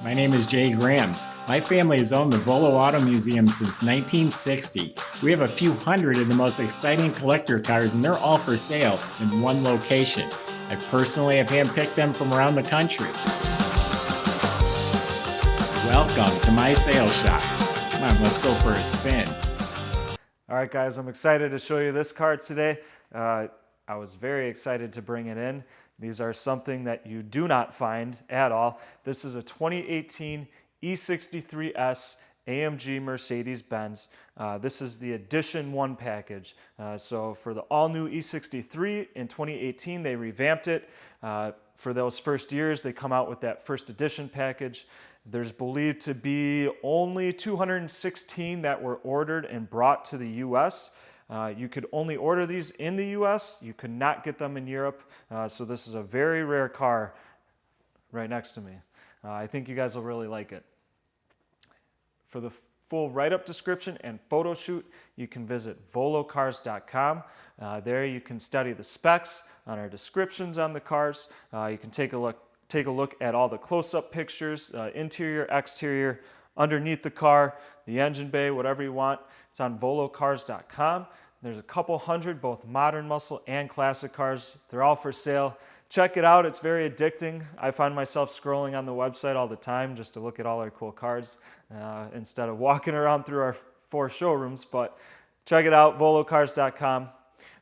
My name is Jay Grams. My family has owned the Volo Auto Museum since 1960. We have a few hundred of the most exciting collector cars, and they're all for sale in one location. I personally have handpicked them from around the country. Welcome to my sales shop. Come on, let's go for a spin. All right, guys, I'm excited to show you this car today. I was very excited to bring it in. These are something that you do not find at all. This is a 2018 E63 S AMG Mercedes-Benz. This is the Edition 1 package. So for the all-new E63 in 2018, they revamped it. For those first years, they come out with that first edition package. There's believed to be only 216 that were ordered and brought to the US. You could only order these in the US. You could not get them in Europe. So this is a very rare car right next to me. I think you guys will really like it. For the full write-up description and photo shoot, you can visit volocars.com. There you can study the specs on our descriptions on the cars. You can take a look at all the close-up pictures, interior, exterior, underneath the car, the engine bay, whatever you want. It's on volocars.com. There's a couple hundred, both modern muscle and classic cars. They're all for sale. Check it out. It's very addicting. I find myself scrolling on the website all the time just to look at all our cool cars instead of walking around through our 4 showrooms. But check it out, volocars.com.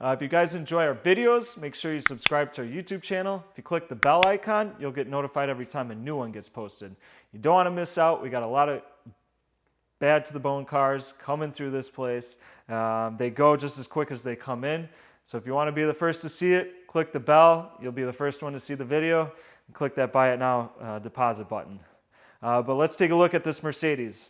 If you guys enjoy our videos, make sure you subscribe to our YouTube channel. If you click the bell icon, you'll get notified every time a new one gets posted. You don't want to miss out. We got a lot of bad to the bone cars coming through this place. They go just as quick as they come in. So if you want to be the first to see it, click the bell. You'll be the first one to see the video. And click that buy it now deposit button. But let's take a look at this Mercedes.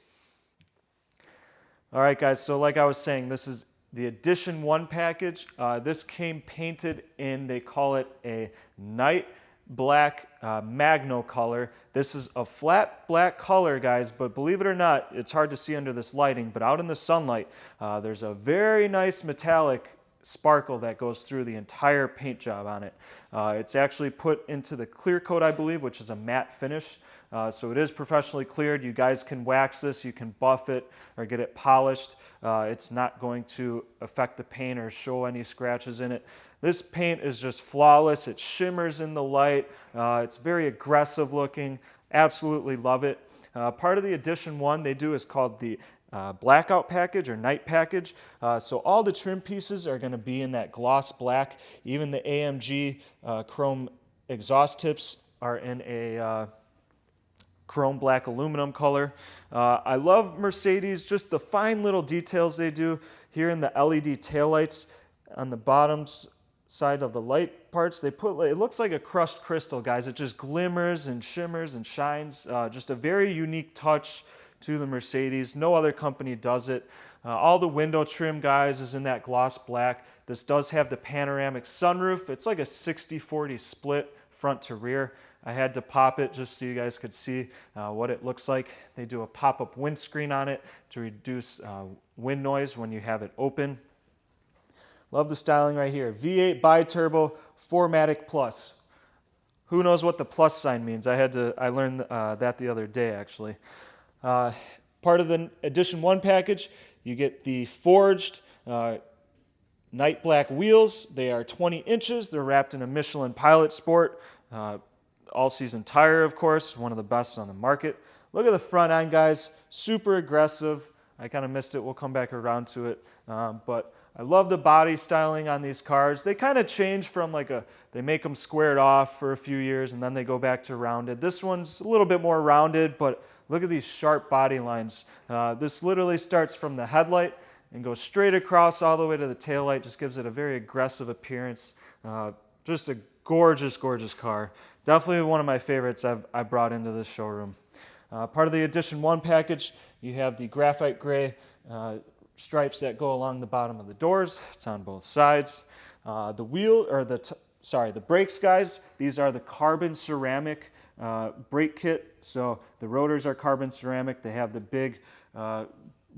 All right, guys, so like I was saying, this is the Edition 1 package. This came painted in, they call it a night black magno color. This is a flat black color, guys, but believe it or not, it's hard to see under this lighting, but out in the sunlight, there's a very nice metallic sparkle that goes through the entire paint job on it. It's actually put into the clear coat, I believe, which is a matte finish. So it is professionally cleared. You guys can wax this, you can buff it or get it polished. It's not going to affect the paint or show any scratches in it. This paint is just flawless. It shimmers in the light. It's very aggressive looking. Absolutely love it. Part of the Edition 1 they do is called the blackout package or night package. So all the trim pieces are going to be in that gloss black. Even the AMG chrome exhaust tips are in a chrome black aluminum color. I love Mercedes, just the fine little details they do here in the LED taillights on the bottom side of the light parts. They put, it looks like a crushed crystal, guys. It just glimmers and shimmers and shines. Just a very unique touch to the Mercedes. No other company does it. All the window trim, guys, is in that gloss black. This does have the panoramic sunroof. It's like a 60-40 split front to rear. I had to pop it just so you guys could see what it looks like. They do a pop-up windscreen on it to reduce wind noise when you have it open. Love the styling right here. V8 bi-turbo 4MATIC Plus. Who knows what the plus sign means? I learned that the other day, actually. Part of the Edition 1 package, you get the forged night black wheels. They are 20 inches. They're wrapped in a Michelin Pilot Sport. All-season tire, of course, one of the best on the market. Look at the front end, guys. Super aggressive. I kind of missed it. We'll come back around to it. But I love the body styling on these cars. They kind of change from they make them squared off for a few years and then they go back to rounded. This one's a little bit more rounded, but look at these sharp body lines. This literally starts from the headlight and goes straight across all the way to the taillight. Just gives it a very aggressive appearance. Just a gorgeous, gorgeous car. Definitely one of my favorites I brought into this showroom. Part of the Edition 1 package, you have the graphite gray stripes that go along the bottom of the doors. It's on both sides. The brakes, guys, these are the carbon ceramic brake kit. So the rotors are carbon ceramic. They have the big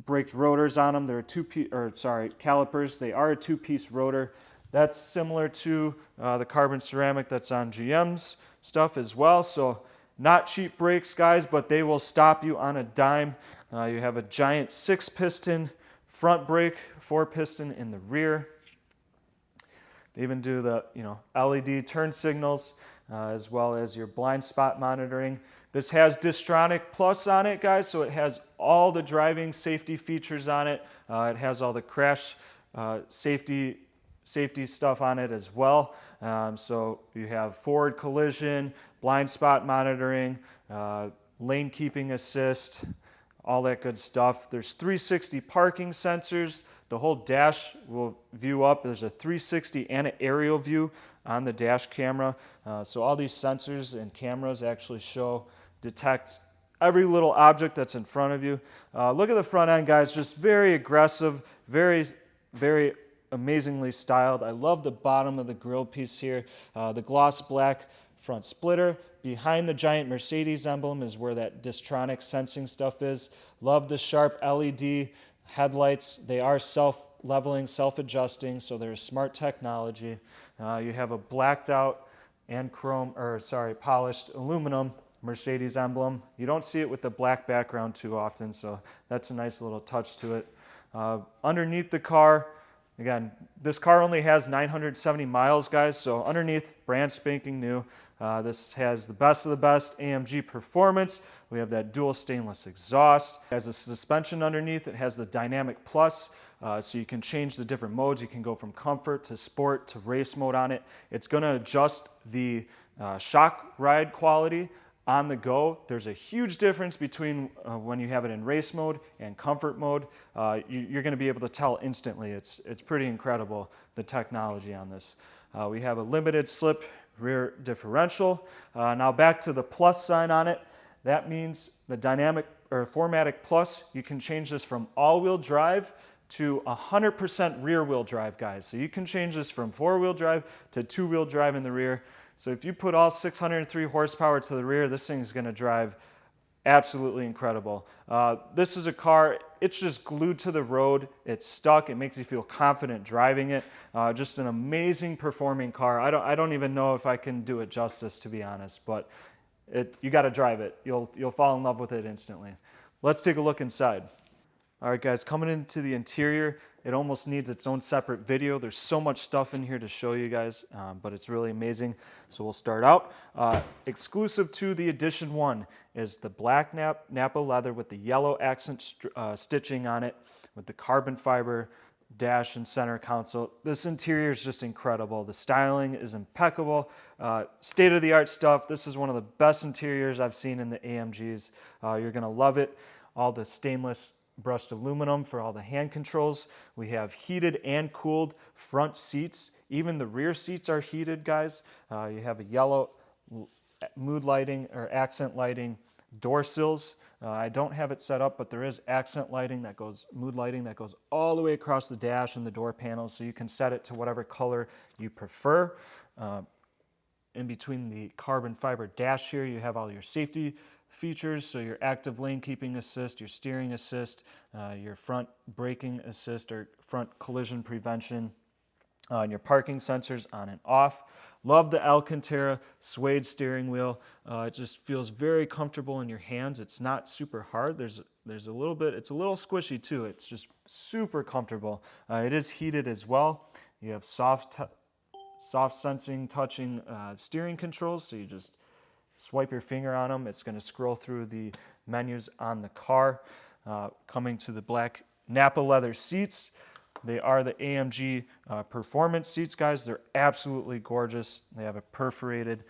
braked rotors on them. They're calipers. They are a 2-piece rotor. That's similar to the carbon ceramic that's on GM's stuff as well. So Not cheap brakes, guys, but they will stop you on a dime. You have a giant 6-piston front brake, 4-piston in the rear. They even do the LED turn signals, as well as your blind spot monitoring. This has DISTRONIC Plus on it, guys, so it has all the driving safety features on it. It has all the crash safety stuff on it as well. So you have forward collision, blind spot monitoring, lane keeping assist, all that good stuff. There's 360 parking sensors. The whole dash will view up. There's a 360 and an aerial view on the dash camera. So all these sensors and cameras actually detect every little object that's in front of you. Look at the front end, guys, just very aggressive, very, very amazingly styled. I love the bottom of the grille piece here. The gloss black front splitter. Behind the giant Mercedes emblem is where that DISTRONIC sensing stuff is. Love the sharp LED headlights. They are self-leveling, self-adjusting, so they're smart technology. You have a blacked out and polished aluminum Mercedes emblem. You don't see it with the black background too often, so that's a nice little touch to it. Underneath the car, again, this car only has 970 miles, guys, so underneath, brand spanking new. This has the best of the best AMG performance. We have that dual stainless exhaust. It has a suspension underneath. It has the Dynamic Plus, so you can change the different modes. You can go from comfort to sport to race mode on it. It's going to adjust the shock ride quality on the go. There's a huge difference between when you have it in race mode and comfort mode. You're going to be able to tell instantly. It's pretty incredible, the technology on this. We have a limited slip rear differential. Now back to the plus sign on it. That means the Dynamic or 4MATIC Plus, you can change this from all-wheel drive to 100% rear-wheel drive, guys. So you can change this from 4-wheel drive to 2-wheel drive in the rear. So if you put all 603 horsepower to the rear, this thing's going to drive absolutely incredible. This is a car, it's just glued to the road. It's stuck. It makes you feel confident driving it. Just an amazing performing car. I don't even know if I can do it justice, to be honest, but you got to drive it. You'll fall in love with it instantly. Let's take a look inside. All right, guys, coming into the interior, it almost needs its own separate video. There's so much stuff in here to show you guys, but it's really amazing. So we'll start out. Exclusive to the Edition 1 is the black Napa leather with the yellow accent stitching on it with the carbon fiber dash and center console. This interior is just incredible. The styling is impeccable. State-of-the-art stuff. This is one of the best interiors I've seen in the AMGs. You're going to love it. All the stainless brushed aluminum for all the hand controls. We have heated and cooled front seats. Even the rear seats are heated, guys. You have a yellow mood lighting or accent lighting door sills. I don't have it set up, but there is accent lighting mood lighting that goes all the way across the dash and the door panels, so you can set it to whatever color you prefer. In between the carbon fiber dash here, you have all your safety features, so your active lane keeping assist, your steering assist, your front braking assist or front collision prevention, and your parking sensors on and off. Love the Alcantara suede steering wheel. It just feels very comfortable in your hands. It's not super hard. There's a little bit, it's a little squishy too. It's just super comfortable. It is heated as well. You have soft sensing touching steering controls, so you just swipe your finger on them. It's going to scroll through the menus on the car. Coming to the black Napa leather seats. They are the AMG performance seats, guys. They're absolutely gorgeous. They have a perforated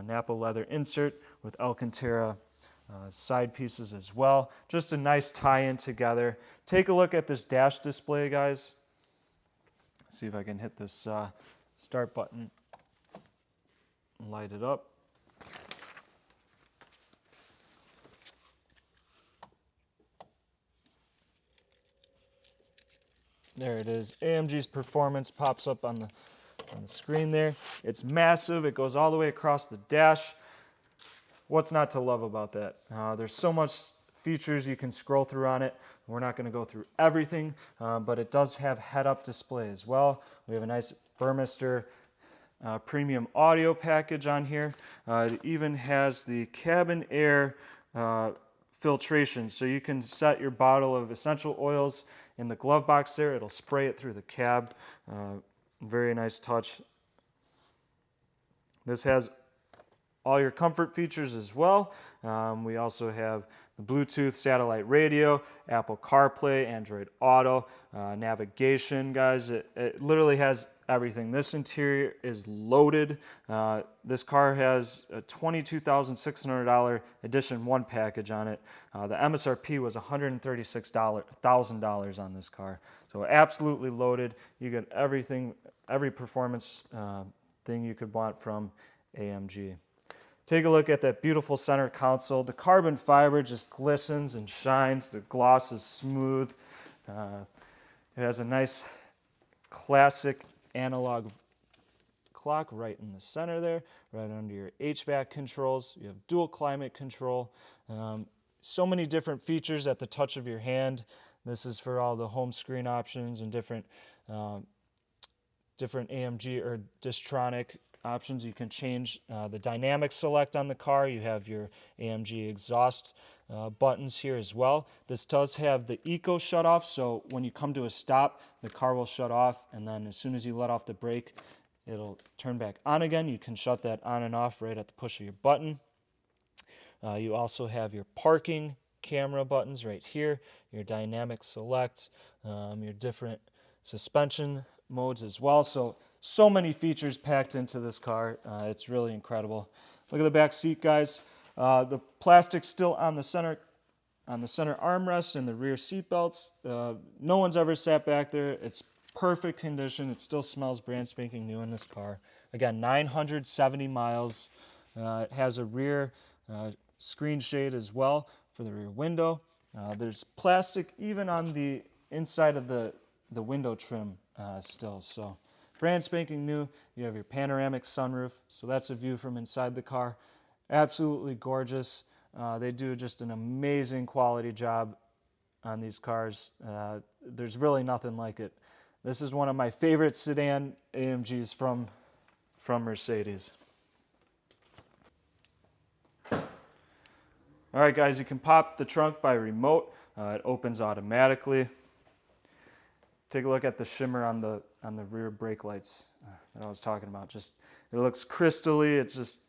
Napa leather insert with Alcantara side pieces as well. Just a nice tie-in together. Take a look at this dash display, guys. See if I can hit this start button and light it up. There it is. AMG's performance pops up on the screen there. It's massive. It goes all the way across the dash. What's not to love about that? There's so much features you can scroll through on it. We're not going to go through everything, but it does have head-up display as well. We have a nice Burmester premium audio package on here. It even has the cabin air filtration, so you can set your bottle of essential oils in the glove box there. It'll spray it through the cab. Very nice touch. This has all your comfort features as well. We also have the Bluetooth satellite radio, Apple CarPlay, Android Auto, navigation, guys. It literally has everything. This interior is loaded. This car has a $22,600 Edition 1 package on it. The MSRP was $136,000 on this car. So absolutely loaded. You get everything, every performance thing you could want from AMG. Take a look at that beautiful center console. The carbon fiber just glistens and shines. The gloss is smooth. It has a nice classic analog clock right in the center there, right under your HVAC controls. You have dual climate control. So many different features at the touch of your hand. This is for all the home screen options and different AMG or DISTRONIC options. You can change the dynamic select on the car. You have your AMG exhaust buttons here as well. This does have the eco shut off, so when you come to a stop, the car will shut off, and then as soon as you let off the brake, it'll turn back on again. You can shut that on and off right at the push of your button. You also have your parking camera buttons right here, your dynamic select, your different suspension modes as well. So many features packed into this car. It's really incredible. Look at the back seat, guys. The plastic's still on the center armrest and the rear seat belts. No one's ever sat back there. It's perfect condition. It still smells brand spanking new in this car. Again, 970 miles. It has a rear screen shade as well for the rear window. There's plastic even on the inside of the window trim still. So brand spanking new. You have your panoramic sunroof, so that's a view from inside the car. Absolutely gorgeous. They do just an amazing quality job on these cars. There's really nothing like it. This is one of my favorite sedan AMGs from Mercedes. All right, guys, you can pop the trunk by remote. It opens automatically. Take a look at the shimmer on the rear brake lights that I was talking about. Just it looks crystally.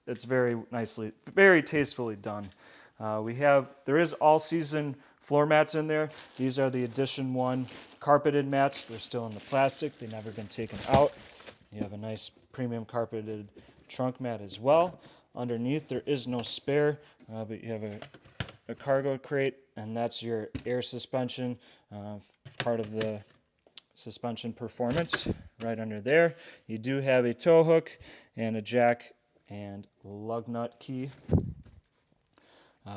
It's very nicely, very tastefully done. There is all-season floor mats in there. These are the Edition 1 carpeted mats. They're still in the plastic. They've never been taken out. You have a nice premium carpeted trunk mat as well. Underneath there is no spare, but you have a cargo crate, and that's your air suspension, part of the suspension performance right under there. You do have a tow hook and a jack and lug nut key.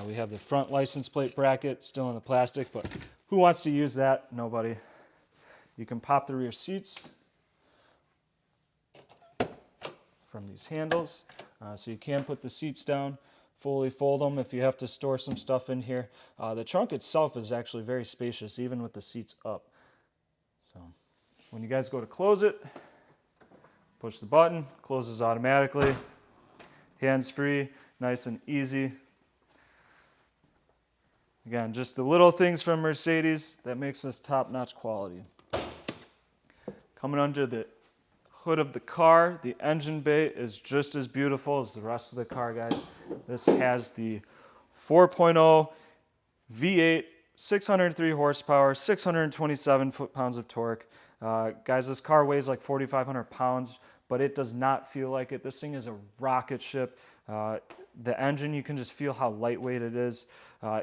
We have the front license plate bracket still in the plastic, but who wants to use that? Nobody. You can pop the rear seats from these handles, so you can put the seats down, fully fold them if you have to store some stuff in here. The trunk itself is actually very spacious, even with the seats up. So when you guys go to close it, push the button, closes automatically, hands-free, nice and easy. Again, just the little things from Mercedes that makes this top-notch quality. Coming under the hood of the car, the engine bay is just as beautiful as the rest of the car, guys. This has the 4.0 V8, 603 horsepower, 627 foot-pounds of torque. Guys, this car weighs like 4,500 pounds, but it does not feel like it. This thing is a rocket ship. The engine, you can just feel how lightweight it is.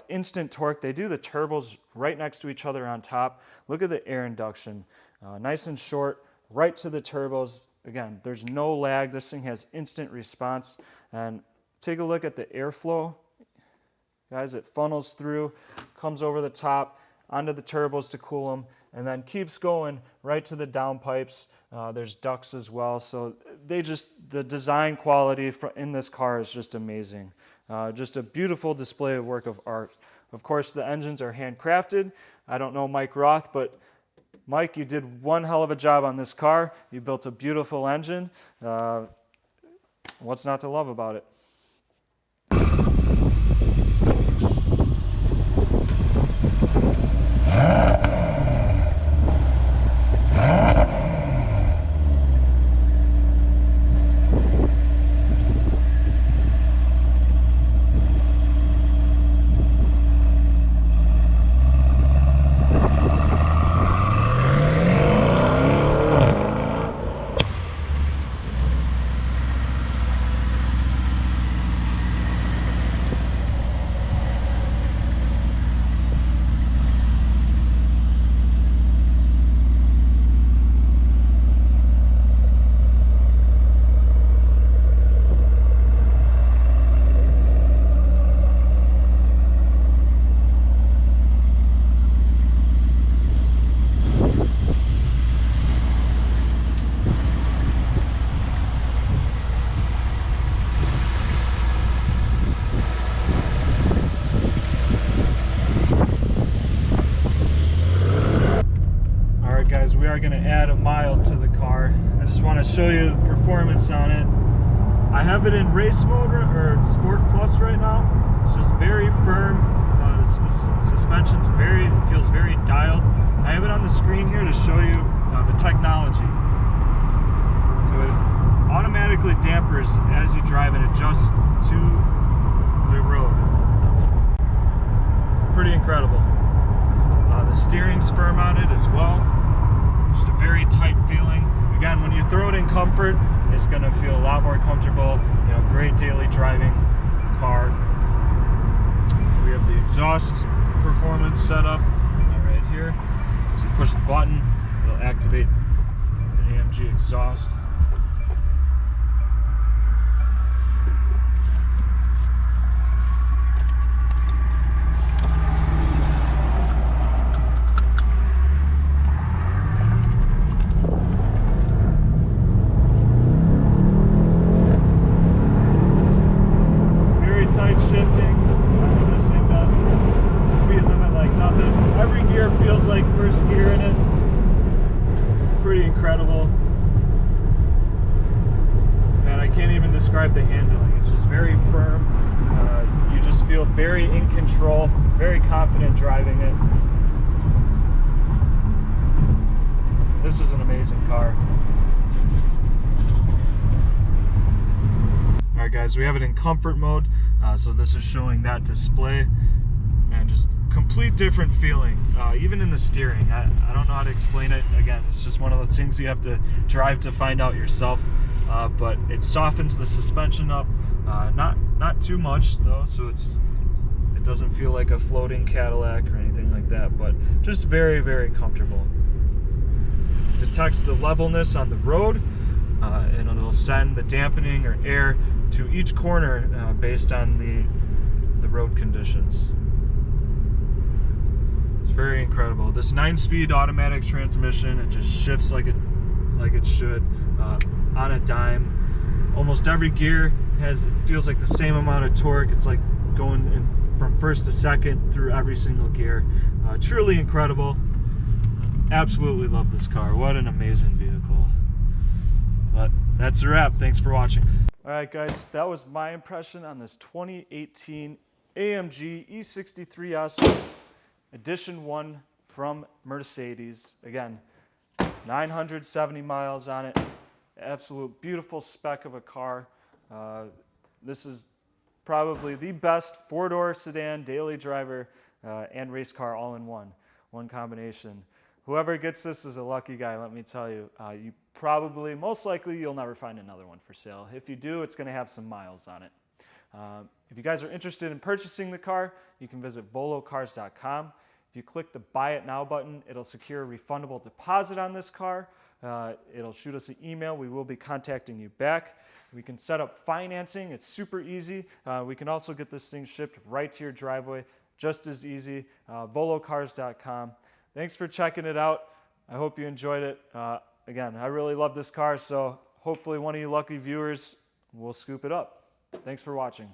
Instant torque. They do the turbos right next to each other on top. Look at the air induction. Nice and short, right to the turbos. Again, there's no lag. This thing has instant response. And take a look at the airflow. Guys, it funnels through, comes over the top, onto the turbos to cool them, and then keeps going right to the downpipes. There's ducts as well. So the design quality in this car is just amazing. Just a beautiful display of work of art. Of course, the engines are handcrafted. I don't know Mike Roth, but Mike, you did one hell of a job on this car. You built a beautiful engine. What's not to love about it? Guys, we are going to add a mile to the car. I just want to show you the performance on it. I have it in race mode or Sport Plus right now. It's just very firm. The suspension's feels very dialed. I have it on the screen here to show you the technology. So it automatically dampers as you drive and adjusts to the road. Pretty incredible. The steering's firm on it as well. Just a very tight feeling. Again, when you throw it in comfort, it's going to feel a lot more comfortable. You know, great daily driving car. We have the exhaust performance set up right here. So you push the button, it'll activate the AMG exhaust. Incredible, and I can't even describe the handling. It's just very firm. You just feel very in control, very confident driving it. This is an amazing car. Alright guys, we have it in comfort mode, so this is showing that display, and just complete different feeling, even in the steering. I don't know how to explain it. Again, it's just one of those things you have to drive to find out yourself. But it softens the suspension up, not too much though, so it doesn't feel like a floating Cadillac or anything like that, but just very, very comfortable. It detects the levelness on the road, and it'll send the dampening or air to each corner based on the road conditions. Very incredible. This 9-speed automatic transmission, it just shifts like it should, on a dime. Almost every gear feels like the same amount of torque. It's like going from first to second through every single gear. Truly incredible. Absolutely love this car. What an amazing vehicle. But that's a wrap. Thanks for watching. All right guys, that was my impression on this 2018 AMG E63 S Edition 1 from Mercedes. Again, 970 miles on it. Absolute beautiful spec of a car. This is probably the best four-door sedan, daily driver, and race car all in one combination. Whoever gets this is a lucky guy, let me tell you. You probably, most likely, you'll never find another one for sale. If you do, it's going to have some miles on it. If you guys are interested in purchasing the car, you can visit volocars.com. If you click the Buy It Now button, it'll secure a refundable deposit on this car. It'll shoot us an email. We will be contacting you back. We can set up financing. It's super easy. We can also get this thing shipped right to your driveway, just as easy. Volocars.com. Thanks for checking it out. I hope you enjoyed it. Again, I really love this car, so hopefully one of you lucky viewers will scoop it up. Thanks for watching.